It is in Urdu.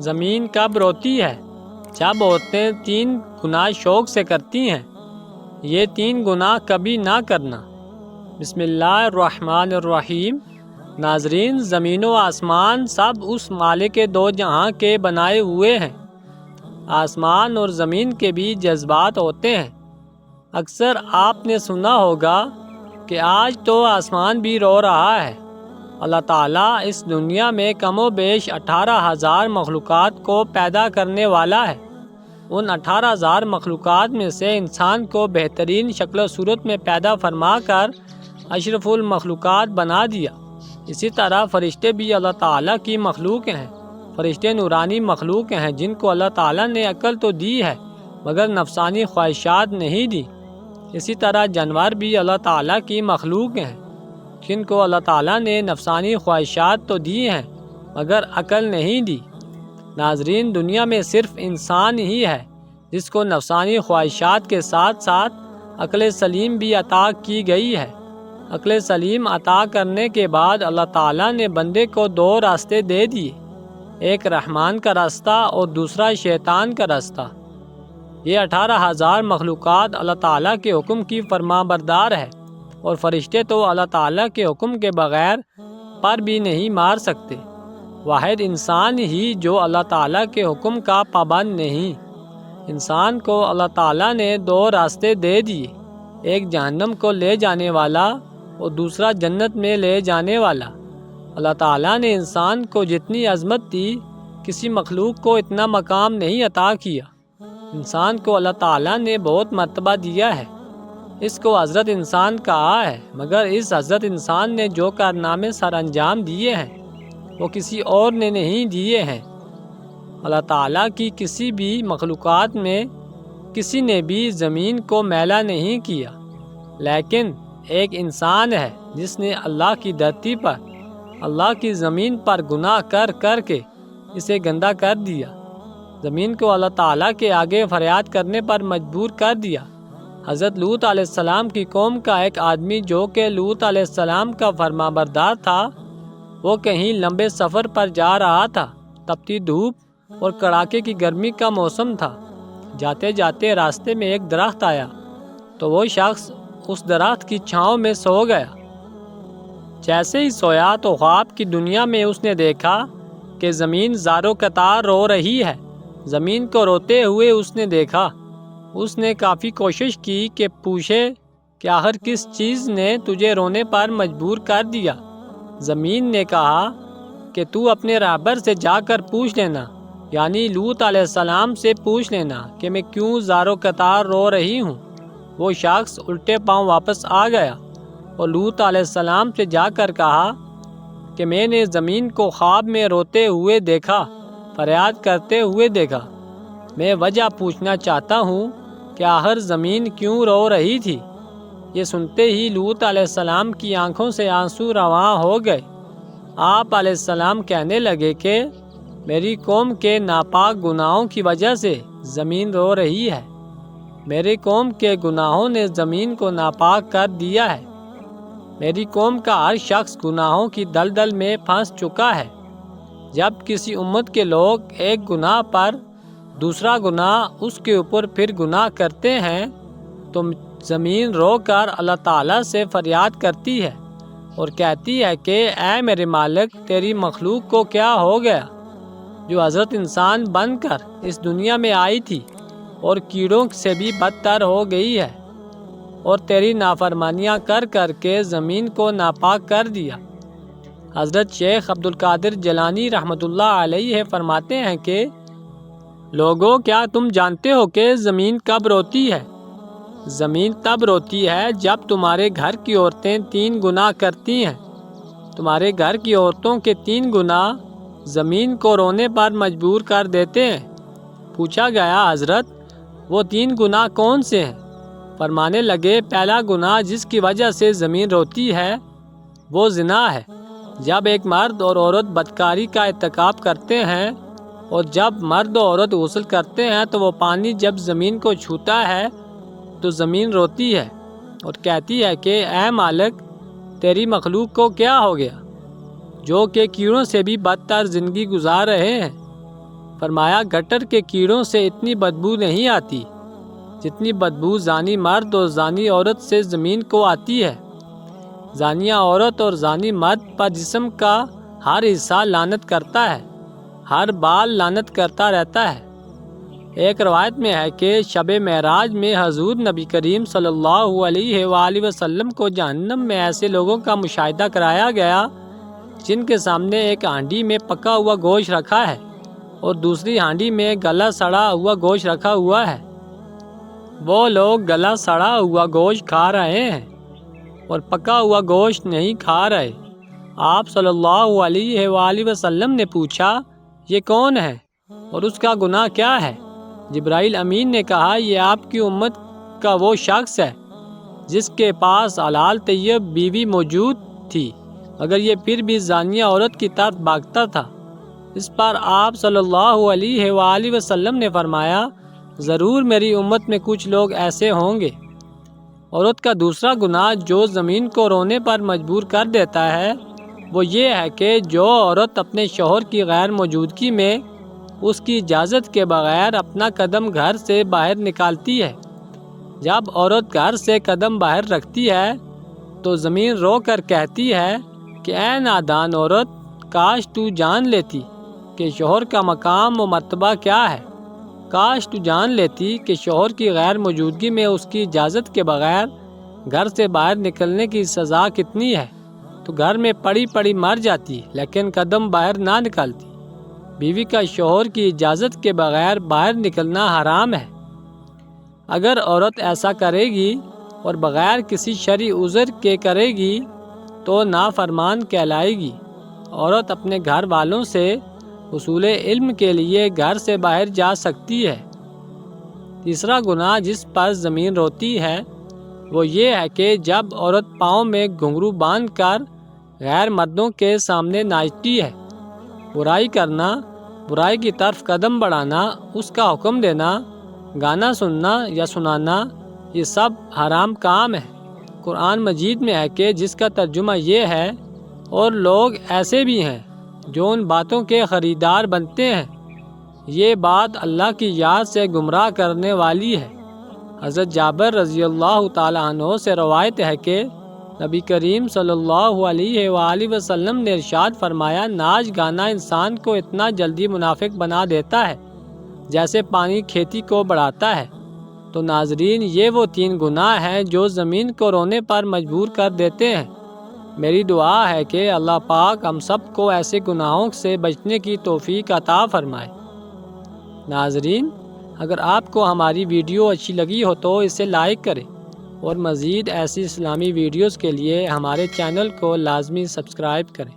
زمین کب روتی ہے؟ جب عورتیں 3 گناہ شوق سے کرتی ہیں۔ یہ 3 گناہ کبھی نہ کرنا۔ بسم اللہ الرحمن الرحیم۔ ناظرین، زمین و آسمان سب اس مالک دو جہاں کے بنائے ہوئے ہیں۔ آسمان اور زمین کے بھی جذبات ہوتے ہیں۔ اکثر آپ نے سنا ہوگا کہ آج تو آسمان بھی رو رہا ہے۔ اللہ تعالیٰ اس دنیا میں کم و بیش 18,000 مخلوقات کو پیدا کرنے والا ہے۔ ان 18,000 مخلوقات میں سے انسان کو بہترین شکل و صورت میں پیدا فرما کر اشرف المخلوقات بنا دیا۔ اسی طرح فرشتے بھی اللہ تعالیٰ کی مخلوق ہیں۔ فرشتے نورانی مخلوق ہیں جن کو اللہ تعالیٰ نے عقل تو دی ہے مگر نفسانی خواہشات نہیں دی۔ اسی طرح جانور بھی اللہ تعالیٰ کی مخلوق ہیں جن کو اللہ تعالیٰ نے نفسانی خواہشات تو دی ہیں مگر عقل نہیں دی۔ ناظرین، دنیا میں صرف انسان ہی ہے جس کو نفسانی خواہشات کے ساتھ ساتھ عقل سلیم بھی عطا کی گئی ہے۔ عقل سلیم عطا کرنے کے بعد اللہ تعالیٰ نے بندے کو 2 راستے دے دیے، ایک رحمان کا راستہ اور دوسرا شیطان کا راستہ۔ یہ 18,000 مخلوقات اللہ تعالیٰ کے حکم کی فرما بردار ہے، اور فرشتے تو اللہ تعالیٰ کے حکم کے بغیر پر بھی نہیں مار سکتے۔ واحد انسان ہی جو اللہ تعالیٰ کے حکم کا پابند نہیں۔ انسان کو اللہ تعالیٰ نے 2 راستے دے دیے، ایک جہنم کو لے جانے والا اور دوسرا جنت میں لے جانے والا۔ اللہ تعالیٰ نے انسان کو جتنی عظمت دی، کسی مخلوق کو اتنا مقام نہیں عطا کیا۔ انسان کو اللہ تعالیٰ نے بہت مرتبہ دیا ہے، اس کو حضرت انسان کہا ہے، مگر اس حضرت انسان نے جو کارنامے سر انجام دیے ہیں وہ کسی اور نے نہیں دیے ہیں۔ اللہ تعالیٰ کی کسی بھی مخلوقات میں کسی نے بھی زمین کو میلا نہیں کیا، لیکن ایک انسان ہے جس نے اللہ کی دھرتی پر، اللہ کی زمین پر گناہ کر کر کے اسے گندا کر دیا۔ زمین کو اللہ تعالیٰ کے آگے فریاد کرنے پر مجبور کر دیا۔ حضرت لوط علیہ السلام کی قوم کا ایک آدمی جو کہ لوط علیہ السلام کا فرما بردار تھا، وہ کہیں لمبے سفر پر جا رہا تھا۔ تپتی دھوپ اور کڑاکے کی گرمی کا موسم تھا۔ جاتے جاتے راستے میں ایک درخت آیا تو وہ شخص اس درخت کی چھاؤں میں سو گیا۔ جیسے ہی سویا تو خواب کی دنیا میں اس نے دیکھا کہ زمین زارو قطار رو رہی ہے۔ زمین کو روتے ہوئے اس نے دیکھا۔ اس نے کافی کوشش کی کہ پوچھے کہ آخر کس چیز نے تجھے رونے پر مجبور کر دیا۔ زمین نے کہا کہ تو اپنے رہبر سے جا کر پوچھ لینا، یعنی لوط علیہ السلام سے پوچھ لینا کہ میں کیوں زارو قطار رو رہی ہوں۔ وہ شخص الٹے پاؤں واپس آ گیا اور لوط علیہ السلام سے جا کر کہا کہ میں نے زمین کو خواب میں روتے ہوئے دیکھا، فریاد کرتے ہوئے دیکھا۔ میں وجہ پوچھنا چاہتا ہوں کہ آخر زمین کیوں رو رہی تھی۔ یہ سنتے ہی لوط علیہ السلام کی آنکھوں سے آنسو رواں ہو گئے۔ آپ علیہ السلام کہنے لگے کہ میری قوم کے ناپاک گناہوں کی وجہ سے زمین رو رہی ہے۔ میری قوم کے گناہوں نے زمین کو ناپاک کر دیا ہے۔ میری قوم کا ہر شخص گناہوں کی دلدل میں پھنس چکا ہے۔ جب کسی امت کے لوگ ایک گناہ پر دوسرا گناہ اس کے اوپر پھر گناہ کرتے ہیں تو زمین رو کر اللہ تعالیٰ سے فریاد کرتی ہے اور کہتی ہے کہ اے میرے مالک، تیری مخلوق کو کیا ہو گیا جو حضرت انسان بن کر اس دنیا میں آئی تھی اور کیڑوں سے بھی بدتر ہو گئی ہے، اور تیری نافرمانیاں کر کر کے زمین کو ناپاک کر دیا۔ حضرت شیخ عبدالقادر جیلانی رحمۃ اللہ علیہ فرماتے ہیں کہ لوگو، کیا تم جانتے ہو کہ زمین کب روتی ہے؟ زمین تب روتی ہے جب تمہارے گھر کی عورتیں 3 گناہ کرتی ہیں۔ تمہارے گھر کی عورتوں کے 3 گناہ زمین کو رونے پر مجبور کر دیتے ہیں۔ پوچھا گیا، حضرت وہ 3 گناہ کون سے ہیں؟ فرمانے لگے، پہلا گناہ جس کی وجہ سے زمین روتی ہے وہ زنا ہے۔ جب ایک مرد اور عورت بدکاری کا ارتکاب کرتے ہیں اور جب مرد و عورت غسل کرتے ہیں تو وہ پانی جب زمین کو چھوتا ہے تو زمین روتی ہے اور کہتی ہے کہ اے مالک، تیری مخلوق کو کیا ہو گیا جو کہ کیڑوں سے بھی بدتر زندگی گزار رہے ہیں۔ فرمایا گٹر کے کیڑوں سے اتنی بدبو نہیں آتی جتنی بدبو زانی مرد اور زانی عورت سے زمین کو آتی ہے۔ زانیہ عورت اور زانی مرد پر جسم کا ہر حصہ لعنت کرتا ہے، ہر بال لعنت کرتا رہتا ہے۔ ایک روایت میں ہے کہ شب معراج میں حضور نبی کریم صلی اللہ علیہ وآلہ وسلم کو جہنم میں ایسے لوگوں کا مشاہدہ کرایا گیا جن کے سامنے ایک ہانڈی میں پکا ہوا گوشت رکھا ہے اور دوسری ہانڈی میں گلا سڑا ہوا گوشت رکھا ہوا ہے۔ وہ لوگ گلا سڑا ہوا گوشت کھا رہے ہیں اور پکا ہوا گوشت نہیں کھا رہے۔ آپ صلی اللہ علیہ وآلہ وسلم نے پوچھا، یہ کون ہے اور اس کا گناہ کیا ہے؟ جبرائیل امین نے کہا، یہ آپ کی امت کا وہ شخص ہے جس کے پاس حلال طیب بیوی موجود تھی مگر یہ پھر بھی زانیہ عورت کی طرف بھاگتا تھا۔ اس پر آپ صلی اللہ علیہ وآلہ وسلم نے فرمایا، ضرور میری امت میں کچھ لوگ ایسے ہوں گے۔ عورت کا دوسرا گناہ جو زمین کو رونے پر مجبور کر دیتا ہے وہ یہ ہے کہ جو عورت اپنے شوہر کی غیر موجودگی میں اس کی اجازت کے بغیر اپنا قدم گھر سے باہر نکالتی ہے۔ جب عورت گھر سے قدم باہر رکھتی ہے تو زمین رو کر کہتی ہے کہ اے نادان عورت، کاش تو جان لیتی کہ شوہر کا مقام و مرتبہ کیا ہے، کاش تو جان لیتی کہ شوہر کی غیر موجودگی میں اس کی اجازت کے بغیر گھر سے باہر نکلنے کی سزا کتنی ہے، تو گھر میں پڑی پڑی مر جاتی لیکن قدم باہر نہ نکالتی۔ بیوی کا شوہر کی اجازت کے بغیر باہر نکلنا حرام ہے۔ اگر عورت ایسا کرے گی اور بغیر کسی شرعی عذر کے کرے گی تو نافرمان کہلائے گی۔ عورت اپنے گھر والوں سے حصول علم کے لیے گھر سے باہر جا سکتی ہے۔ تیسرا گناہ جس پر زمین روتی ہے وہ یہ ہے کہ جب عورت پاؤں میں گھنگرو باندھ کر غیر مردوں کے سامنے ناچتی ہے۔ برائی کرنا، برائی کی طرف قدم بڑھانا، اس کا حکم دینا، گانا سننا یا سنانا، یہ سب حرام کام ہے۔ قرآن مجید میں ہے کہ جس کا ترجمہ یہ ہے، اور لوگ ایسے بھی ہیں جو ان باتوں کے خریدار بنتے ہیں، یہ بات اللہ کی یاد سے گمراہ کرنے والی ہے۔ حضرت جابر رضی اللہ تعالیٰ عنہ سے روایت ہے کہ نبی کریم صلی اللہ علیہ وآلہ وسلم نے ارشاد فرمایا، ناچ گانا انسان کو اتنا جلدی منافق بنا دیتا ہے جیسے پانی کھیتی کو بڑھاتا ہے۔ تو ناظرین، یہ وہ 3 گناہ ہیں جو زمین کو رونے پر مجبور کر دیتے ہیں۔ میری دعا ہے کہ اللہ پاک ہم سب کو ایسے گناہوں سے بچنے کی توفیق عطا فرمائے۔ ناظرین، اگر آپ کو ہماری ویڈیو اچھی لگی ہو تو اسے لائک کریں اور مزید ایسی اسلامی ویڈیوز کے لیے ہمارے چینل کو لازمی سبسکرائب کریں۔